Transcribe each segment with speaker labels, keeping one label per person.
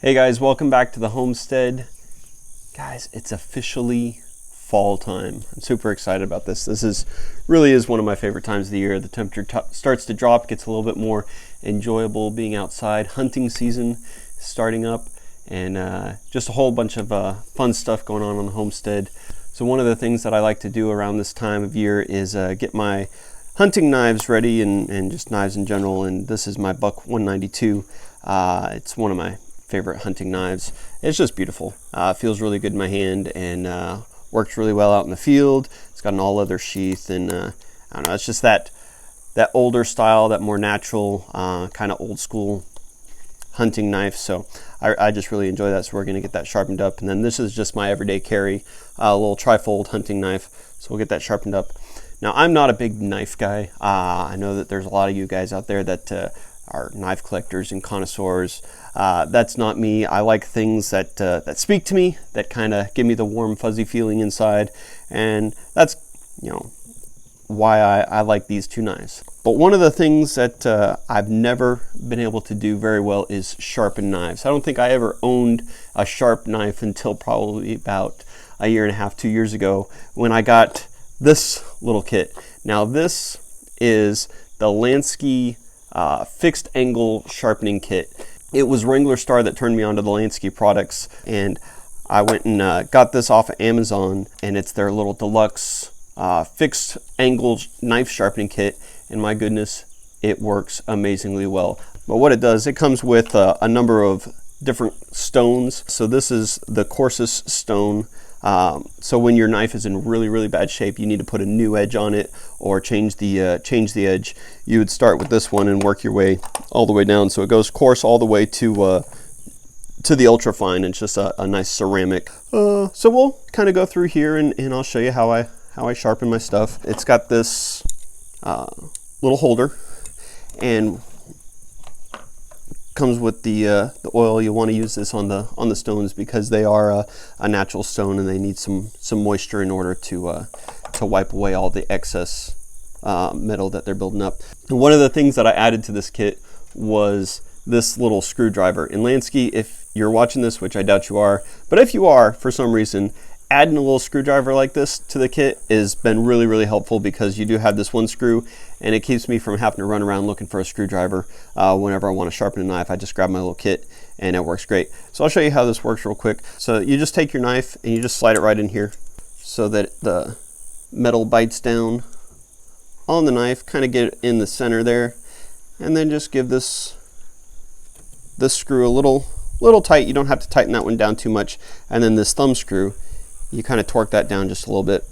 Speaker 1: Hey guys, welcome back to the Homestead. Guys, it's officially fall time. I'm super excited about this. This really is one of my favorite times of the year. The temperature starts to drop, gets a little bit more enjoyable being outside. Hunting season starting up, and just a whole bunch of fun stuff going on the homestead. So one of the things that I like to do around this time of year is get my hunting knives ready and just knives in general. And this is my Buck 192. It's one of my favorite hunting knives. It's just beautiful. It feels really good in my hand and works really well out in the field. It's got an all leather sheath, and I don't know, it's just that older style, that more natural kind of old school hunting knife. So I just really enjoy that. So we're going to get that sharpened up, and then this is just my everyday carry, a little trifold hunting knife. So we'll get that sharpened up. Now, I'm not a big knife guy. I know that there's a lot of you guys out there that are knife collectors and connoisseurs. That's not me. I like things that speak to me, that kind of give me the warm, fuzzy feeling inside, and that's why I like these two knives. But one of the things that I've never been able to do very well is sharpen knives. I don't think I ever owned a sharp knife until probably about a year and a half, 2 years ago, when I got this little kit. Now, this is the Lansky fixed angle sharpening kit. It was Wrangler Star that turned me on to the Lansky products, and I went and got this off of Amazon, and it's their little deluxe fixed angle knife sharpening kit, and my goodness, it works amazingly well. But what it does, it comes with a number of different stones. So this is the coarsest stone. So when your knife is in really bad shape, you need to put a new edge on it or change the edge. You would start with this one and work your way all the way down. So it goes coarse all the way to the ultra fine. It's just a nice ceramic. So we'll kind of go through here and I'll show you how I sharpen my stuff. It's got this little holder, and comes with the oil. You want to use this on the stones because they are a natural stone and they need some moisture in order to wipe away all the excess metal that they're building up. And one of the things that I added to this kit was this little screwdriver. In Lansky, if you're watching this, which I doubt you are, but if you are for some reason, adding a little screwdriver like this to the kit has been really helpful, because you do have this one screw and it keeps me from having to run around looking for a screwdriver whenever I want to sharpen a knife. I just grab my little kit and it works great. So I'll show you how this works real quick. So you just take your knife and you just slide it right in here so that the metal bites down on the knife, kind of get it in the center there, and then just give this screw a little tight. You don't have to tighten that one down too much. And then this thumb screw, you kind of torque that down just a little bit,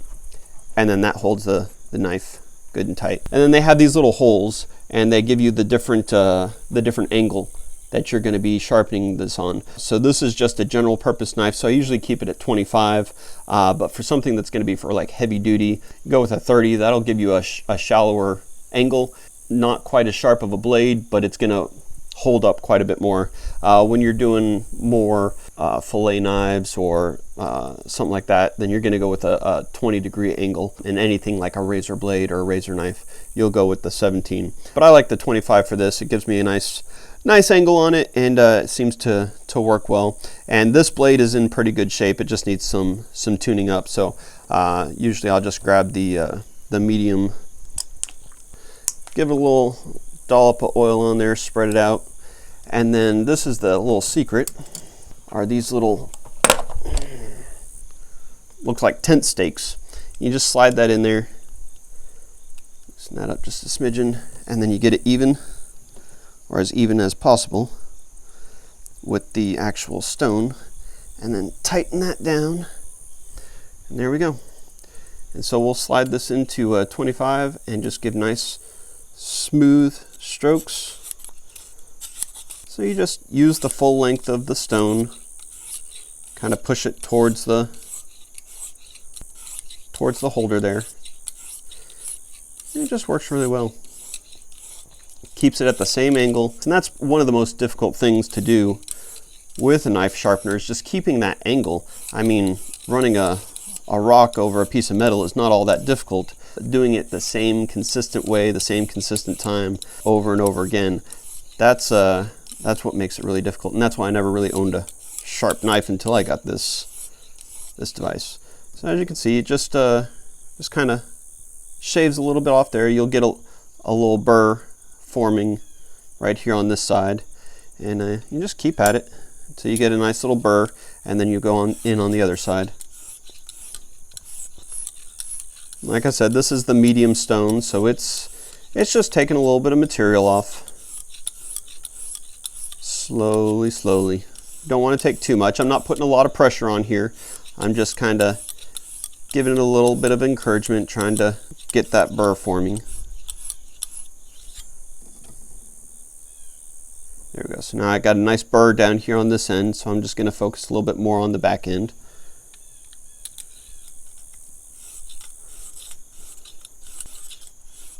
Speaker 1: and then that holds the knife good and tight. And then they have these little holes, and they give you the different angle that you're going to be sharpening this on. So this is just a general purpose knife, so I usually keep it at 25, but for something that's going to be for like heavy duty, go with a 30. That'll give you a shallower angle, not quite as sharp of a blade, but it's going to hold up quite a bit more. When you're doing more fillet knives or something like that, then you're going to go with a 20-degree angle. And anything like a razor blade or a razor knife, you'll go with the 17. But I like the 25 for this. It gives me a nice angle on it, and it seems to work well. And this blade is in pretty good shape. It just needs some tuning up. So usually I'll just grab the medium, give it a little dollop of oil on there, spread it out, and then this is the little secret, are these little, looks like tent stakes. You just slide that in there, loosen that up just a smidgen, and then you get it even, or as even as possible, with the actual stone, and then tighten that down, and there we go. And so we'll slide this into 25 and just give nice smooth strokes. So you just use the full length of the stone, kind of push it towards the holder there. It just works really well. Keeps it at the same angle, and that's one of the most difficult things to do with a knife sharpener, is just keeping that angle. I mean, running a rock over a piece of metal is not all that difficult. Doing it the same consistent way, the same consistent time over and over again, that's That's what makes it really difficult, and that's why I never really owned a sharp knife until I got this device. So as you can see, it just kind of shaves a little bit off there. You'll get a little burr forming right here on this side, and you just keep at it until you get a nice little burr, and then you go on the other side. Like I said, this is the medium stone, so it's just taking a little bit of material off. Slowly, slowly. Don't want to take too much. I'm not putting a lot of pressure on here. I'm just kind of giving it a little bit of encouragement, trying to get that burr forming. There we go. So now I got a nice burr down here on this end, so I'm just going to focus a little bit more on the back end.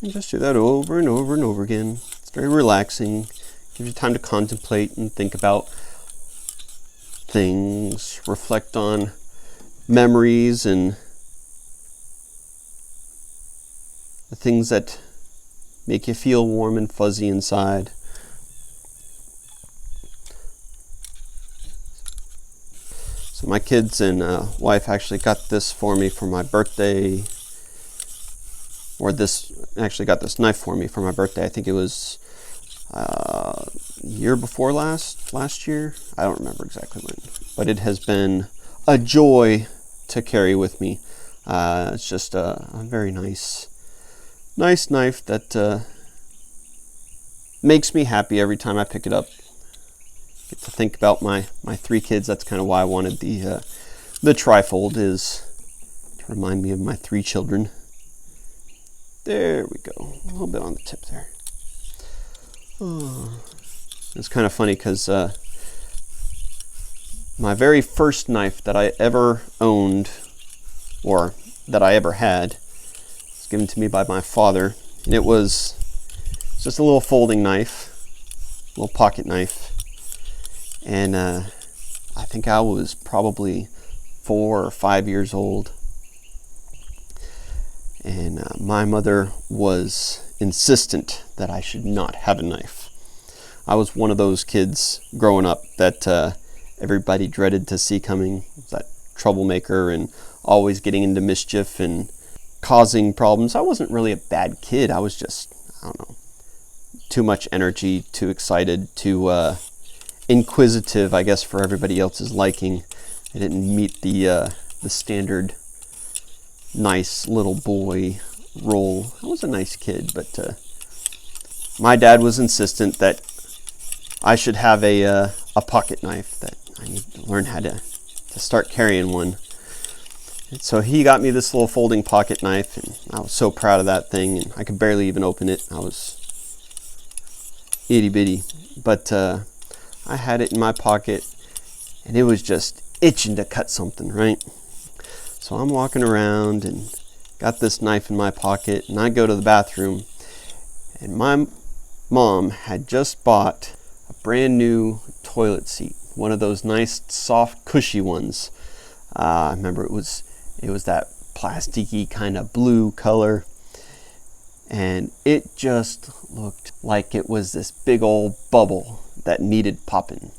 Speaker 1: And just do that over and over and over again. It's very relaxing. Gives you time to contemplate and think about things, reflect on memories and the things that make you feel warm and fuzzy inside. So my kids and wife actually got this for me for my birthday, or this actually got this knife for me for my birthday. I think it was year before last year. I don't remember exactly when, but it has been a joy to carry with me. It's just a very nice knife that makes me happy every time I pick it up. Get to think about my 3 kids. That's kind of why I wanted the trifold, is to remind me of my 3 children. There we go. A little bit on the tip there. Oh. It's kind of funny because my very first knife that I ever owned, or that I ever had, was given to me by my father, and it was just a little folding knife, a little pocket knife, and I think I was probably 4 or 5 years old, and my mother was insistent that I should not have a knife. I was one of those kids growing up that everybody dreaded to see coming. That troublemaker and always getting into mischief and causing problems. I wasn't really a bad kid. I was just, I don't know, too much energy, too excited, too inquisitive, I guess, for everybody else's liking. I didn't meet the standard nice little boy role. I was a nice kid, but my dad was insistent that I should have a pocket knife, that I need to learn how to start carrying one. And so he got me this little folding pocket knife, and I was so proud of that thing, and I could barely even open it. I was itty bitty, but I had it in my pocket, and it was just itching to cut something, right? So I'm walking around and got this knife in my pocket, and I go to the bathroom, and my mom had just bought a brand new toilet seat, one of those nice soft cushy ones. I remember it was that plasticky kind of blue color, and it just looked like it was this big old bubble that needed popping.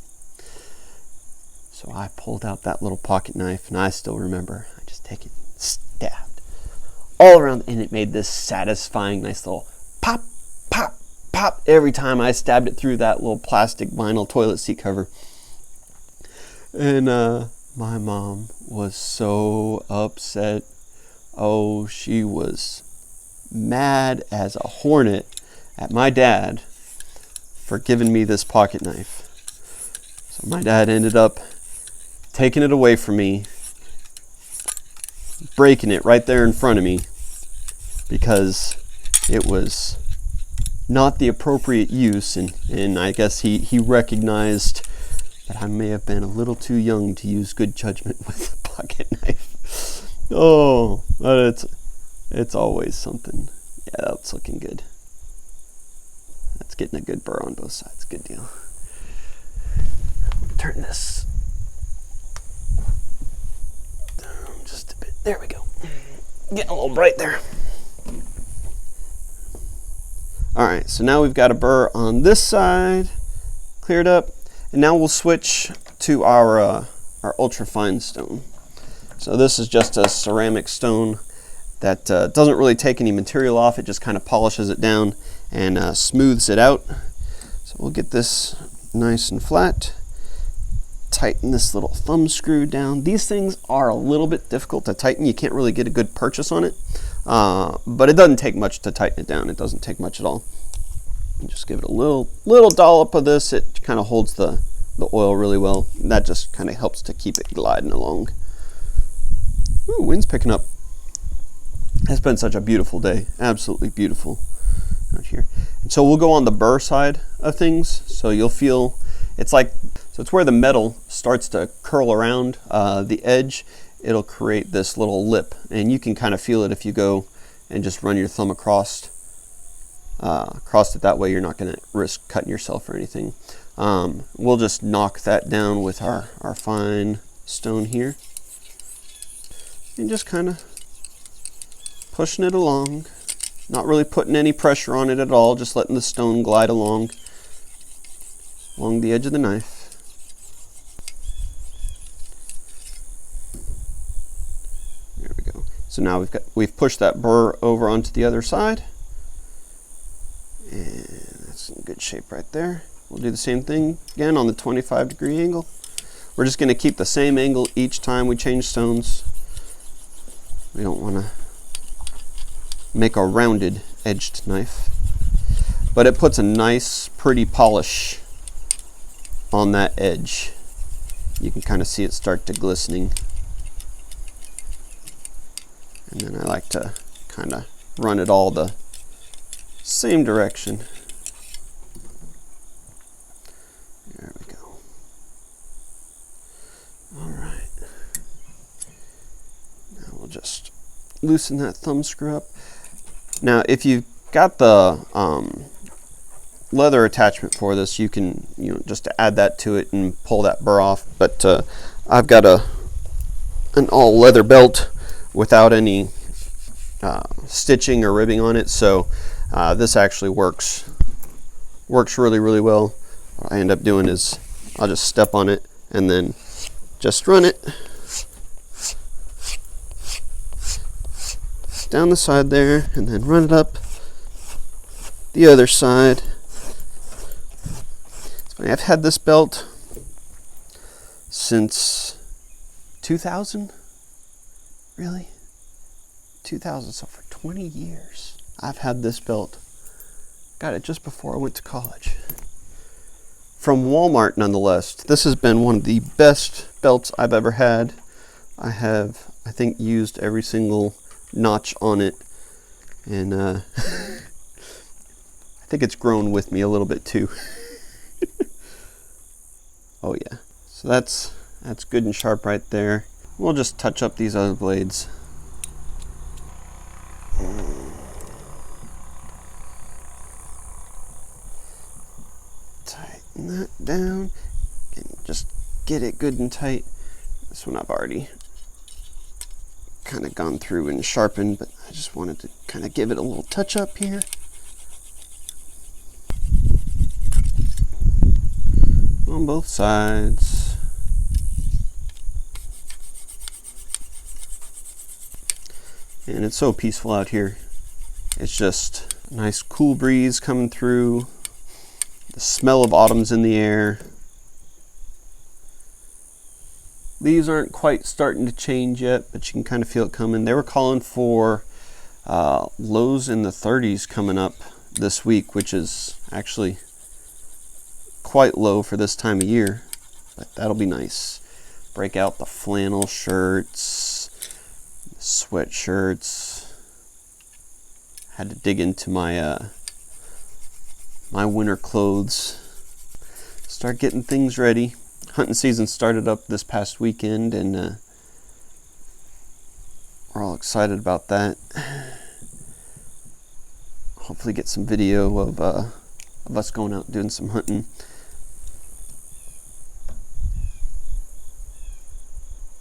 Speaker 1: So I pulled out that little pocket knife, and I still remember I just take it, stabbed all around, and it made this satisfying nice little pop, pop, pop every time I stabbed it through that little plastic vinyl toilet seat cover. And my mom was so upset. Oh, she was mad as a hornet at my dad for giving me this pocket knife. So my dad ended up taking it away from me, breaking it right there in front of me, because it was not the appropriate use, and I guess he recognized that I may have been a little too young to use good judgment with a pocket knife. Oh, but it's always something. Yeah, that's looking good. That's getting a good burr on both sides. Good deal. Turn this down just a bit. There we go. Getting a little bright there. All right, so now we've got a burr on this side. cleared up. And now we'll switch to our ultra fine stone. So this is just a ceramic stone that doesn't really take any material off. It just kind of polishes it down and smooths it out. So we'll get this nice and flat. Tighten this little thumb screw down. These things are a little bit difficult to tighten. You can't really get a good purchase on it, but it doesn't take much to tighten it down. It doesn't take much at all. And just give it a little dollop of this. It kind of holds the oil really well. And that just kind of helps to keep it gliding along. Ooh, wind's picking up. It's been such a beautiful day. Absolutely beautiful out here. And so we'll go on the burr side of things. So you'll feel it's like, so it's where the metal starts to curl around the edge. It'll create this little lip, and you can kind of feel it if you go and just run your thumb across it. That way you're not going to risk cutting yourself or anything. We'll just knock that down with our fine stone here. And just kind of pushing it along. Not really putting any pressure on it at all, just letting the stone glide along the edge of the knife. There we go. So now we've pushed that burr over onto the other side. And that's in good shape right there. We'll do the same thing again on the 25-degree angle. We're just going to keep the same angle each time we change stones. We don't want to make a rounded edged knife, but it puts a nice pretty polish on that edge. You can kind of see it start to glistening. And then I like to kind of run it all the same direction. There we go. All right. Now we'll just loosen that thumb screw up. Now, if you've got the leather attachment for this, you can just add that to it and pull that burr off. But I've got an all leather belt without any stitching or ribbing on it, so this actually works really well. What I end up doing is I'll just step on it and then just run it down the side there and then run it up the other side. It's funny, I've had this belt since 2000, really? 2000, so for 20 years I've had this belt. Got it just before I went to college. From Walmart, nonetheless. This has been one of the best belts I've ever had. I have, I think, used every single notch on it, and I think it's grown with me a little bit too. Oh yeah, so that's good and sharp right there. We'll just touch up these other blades. Tighten that down and just get it good and tight. This one I've already kind of gone through and sharpened, but I just wanted to kind of give it a little touch up here. On both sides. And it's so peaceful out here. It's just a nice cool breeze coming through. The smell of autumn's in the air. Leaves aren't quite starting to change yet, but you can kind of feel it coming. They were calling for lows in the 30s coming up this week, which is actually quite low for this time of year, but that'll be nice. Break out the flannel shirts, sweatshirts. Had to dig into my my winter clothes. Start getting things ready. Hunting season started up this past weekend, and we're all excited about that. Hopefully get some video of us going out and doing some hunting.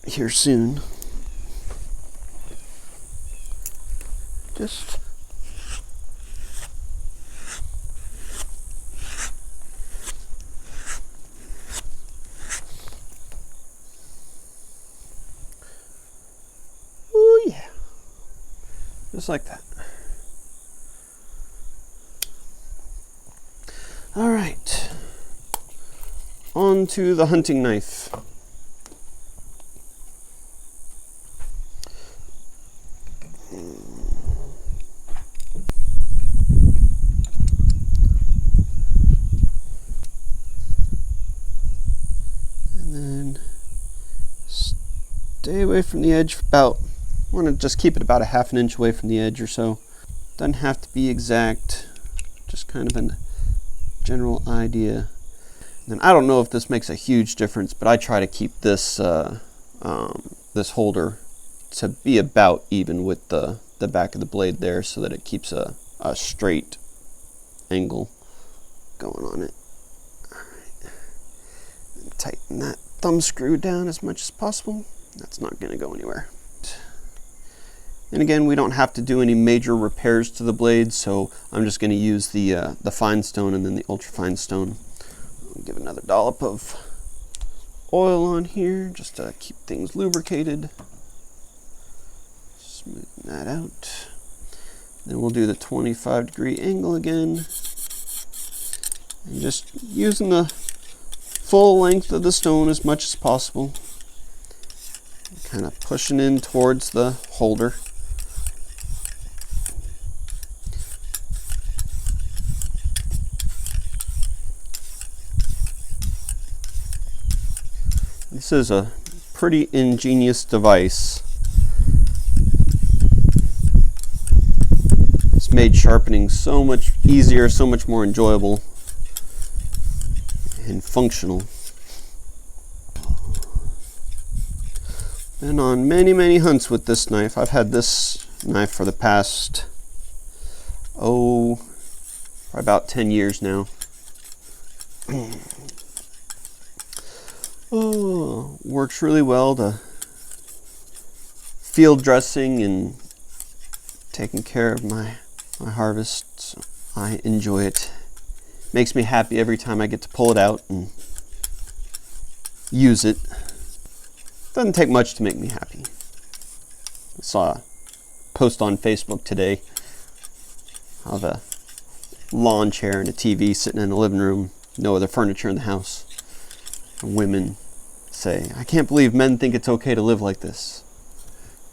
Speaker 1: Here soon. Just Just like that. All right, on to the hunting knife. And then stay away from the edge about, I want to just keep it about a half an inch away from the edge or so. Doesn't have to be exact, just kind of a general idea. And I don't know if this makes a huge difference, but I try to keep this this holder to be about even with the back of the blade there, so that it keeps a straight angle going on it. All right. And tighten that thumb screw down as much as possible. That's not going to go anywhere. And again, we don't have to do any major repairs to the blade, so I'm just going to use the fine stone and then the ultra fine stone. I'll give another dollop of oil on here just to keep things lubricated. Smooth that out. Then we'll do the 25-degree angle again. And just using the full length of the stone as much as possible. Kind of pushing in towards the holder. This is a pretty ingenious device. It's made sharpening so much easier, so much more enjoyable and functional. Been on many hunts with this knife. I've had this knife for the past, for about 10 years now. Oh, works really well to field dressing and taking care of my harvest. So I enjoy it. Makes me happy every time I get to pull it out and use it. Doesn't take much to make me happy. I saw a post on Facebook today of a lawn chair and a TV sitting in the living room, no other furniture in the house. And women say, "I can't believe men think it's okay to live like this."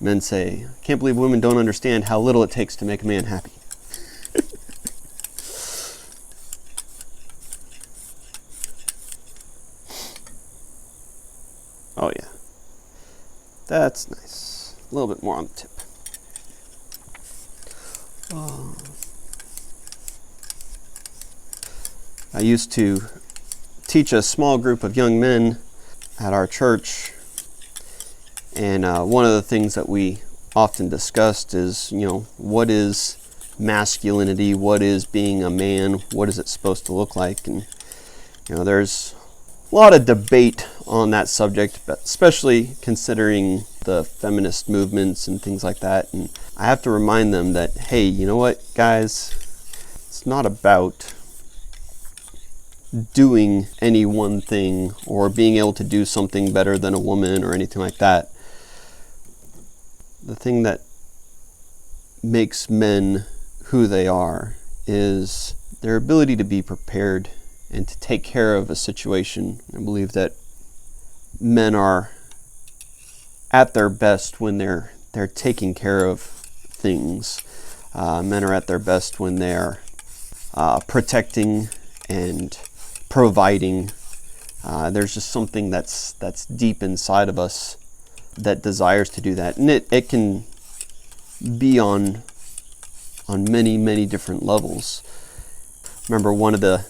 Speaker 1: Men say, "I can't believe women don't understand how little it takes to make a man happy." Oh yeah. That's nice. A little bit more on the tip. Oh. I used to teach a small group of young men at our church, and one of the things that we often discussed is, what is masculinity? What is being a man? What is it supposed to look like? And there's a lot of debate on that subject, but especially considering the feminist movements and things like that. And I have to remind them that, hey, you know what, guys? It's not about doing any one thing or being able to do something better than a woman or anything like that. The thing that makes men who they are is their ability to be prepared and to take care of a situation. I believe that men are at their best when they're taking care of things. Men are at their best when they're protecting and providing. There's just something that's deep inside of us that desires to do that, and it can be on many different levels. Remember, one of the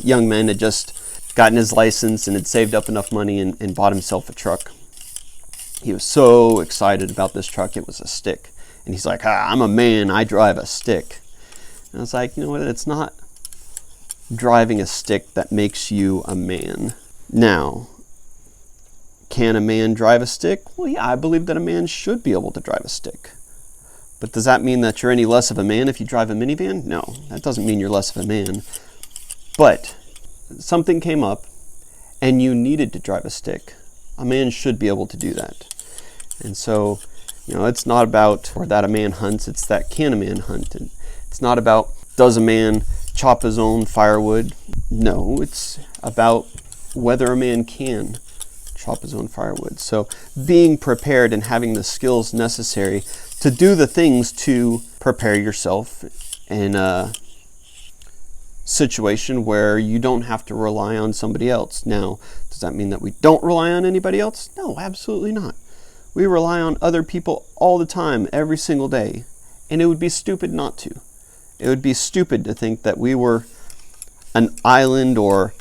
Speaker 1: young men had just gotten his license and had saved up enough money and bought himself a truck. He was so excited about this truck. It was a stick, and he's like, "I'm a man, I drive a stick." And I was like, you know what, it's not driving a stick that makes you a man. Now, can a man drive a stick? Well, yeah, I believe that a man should be able to drive a stick. But does that mean that you're any less of a man if you drive a minivan? No, that doesn't mean you're less of a man. But something came up and you needed to drive a stick. A man should be able to do that. And so, You know, it's not about or that a man hunts, it's that can a man hunt. And it's not about does a man chop his own firewood. No, it's about whether a man can chop his own firewood. So being prepared and having the skills necessary to do the things to prepare yourself in a situation where you don't have to rely on somebody else. Now, does that mean that we don't rely on anybody else? No, absolutely not. We rely on other people all the time, every single day, and it would be stupid not to. It would be stupid to think that we were an island or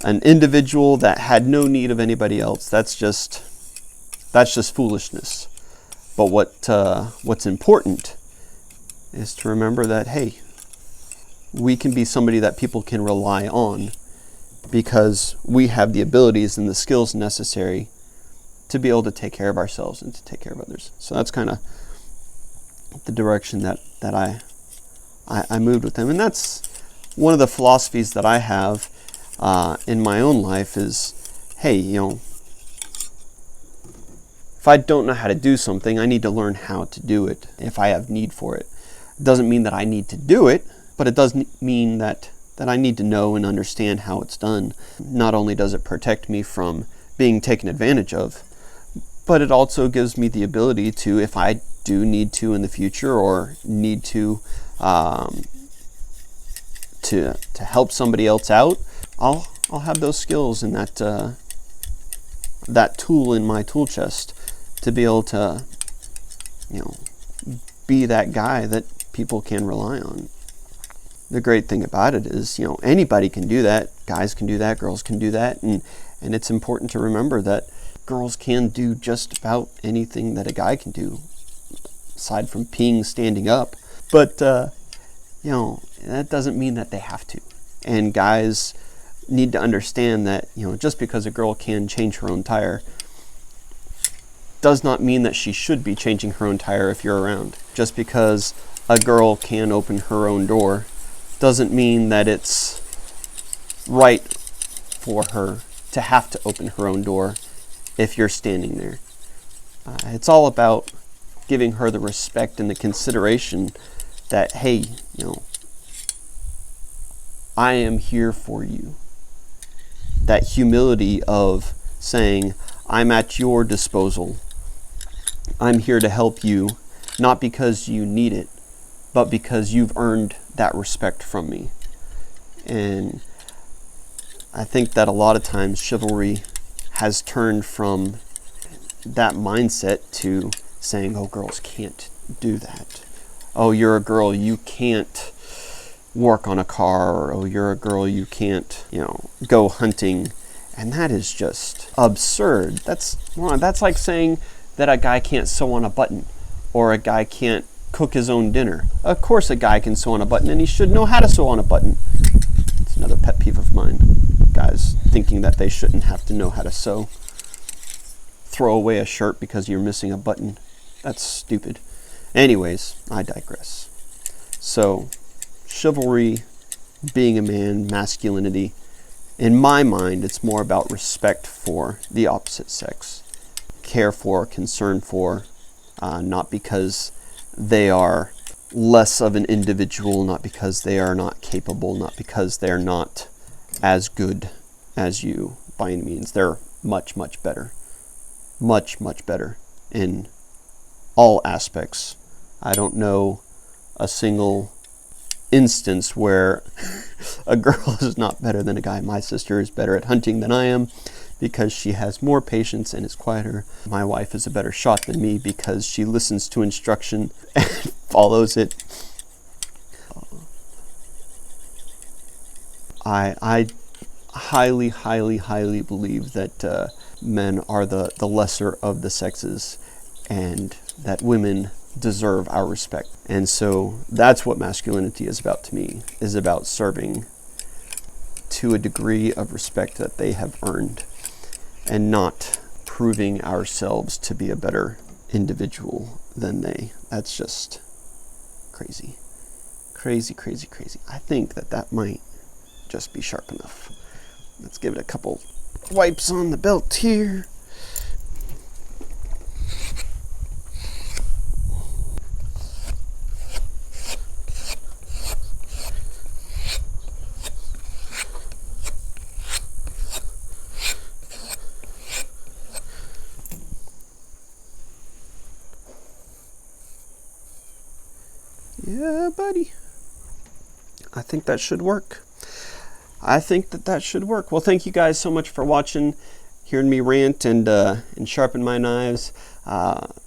Speaker 1: an individual that had no need of anybody else. That's just foolishness. But what's important is to remember that, hey, we can be somebody that people can rely on because we have the abilities and the skills necessary to be able to take care of ourselves and to take care of others. So that's kind of the direction that I moved with them. And that's one of the philosophies that I have in my own life is, hey, you know, if I don't know how to do something, I need to learn how to do it if I have need for it. It doesn't mean that I need to do it, but it does mean that I need to know and understand how it's done. Not only does it protect me from being taken advantage of, but it also gives me the ability to, if I do need to in the future or need to help somebody else out, I'll have those skills and that tool in my tool chest to be able to, you know, be that guy that people can rely on. The great thing about it is, you know, anybody can do that. Guys can do that, girls can do that, and it's important to remember that girls can do just about anything that a guy can do, aside from peeing standing up. But you know, that doesn't mean that they have to. And guys need to understand that, you know, just because a girl can change her own tire does not mean that she should be changing her own tire if you're around. Just because a girl can open her own door doesn't mean that it's right for her to have to open her own door if you're standing there. It's all about giving her the respect and the consideration that, hey, you know, I am here for you. That humility of saying, I'm at your disposal. I'm here to help you, not because you need it, but because you've earned that respect from me. And I think that a lot of times chivalry has turned from that mindset to saying, oh, girls can't do that. Oh, you're a girl, you can't work on a car, or oh, you're a girl, you can't, you know, go hunting. And that is just absurd. That's like saying that a guy can't sew on a button, or a guy can't cook his own dinner. Of course a guy can sew on a button, and he should know how to sew on a button. It's another pet peeve of mine. Guys thinking that they shouldn't have to know how to sew. Throw away a shirt because you're missing a button. That's stupid. Anyways, I digress. So, chivalry, being a man, masculinity, in my mind, it's more about respect for the opposite sex. Care for, concern for, not because they are less of an individual, not because they are not capable, not because they're not as good as you by any means. They're much, much better. Much, much better in all aspects. I don't know a single instance where a girl is not better than a guy. My sister is better at hunting than I am because she has more patience and is quieter. My wife is a better shot than me because she listens to instruction and follows it. I highly, highly, highly believe that men are the lesser of the sexes and that women deserve our respect. And so that's what masculinity is about to me, is about serving to a degree of respect that they have earned and not proving ourselves to be a better individual than they. That's just crazy. Crazy, crazy, crazy. I think that might just be sharp enough. Let's give it a couple wipes on the belt here. Yeah, buddy. I think that should work. I think that should work. Well, thank you guys so much for watching, hearing me rant and sharpen my knives.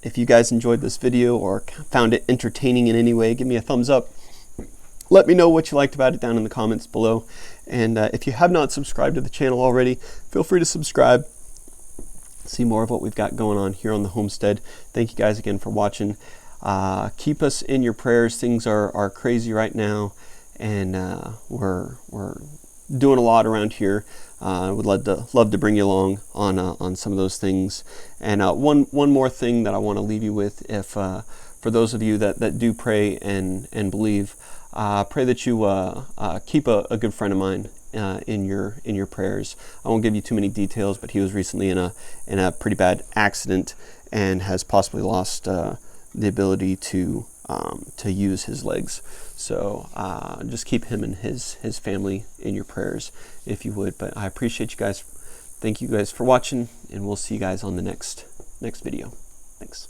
Speaker 1: If you guys enjoyed this video or found it entertaining in any way, give me a thumbs up. Let me know what you liked about it down in the comments below. And if you have not subscribed to the channel already, feel free to subscribe. See more of what we've got going on here on the Homestead. Thank you guys again for watching. Keep us in your prayers. Things are crazy right now, and we're doing a lot around here. Would love to bring you along on some of those things. And one more thing that I want to leave you with, if for those of you that do pray and believe, pray that you keep a good friend of mine in your prayers. I won't give you too many details, but he was recently in a pretty bad accident and has possibly lost the ability to use his legs. So just keep him and his family in your prayers, if you would. But I appreciate you guys. Thank you guys for watching, and we'll see you guys on the next video. Thanks.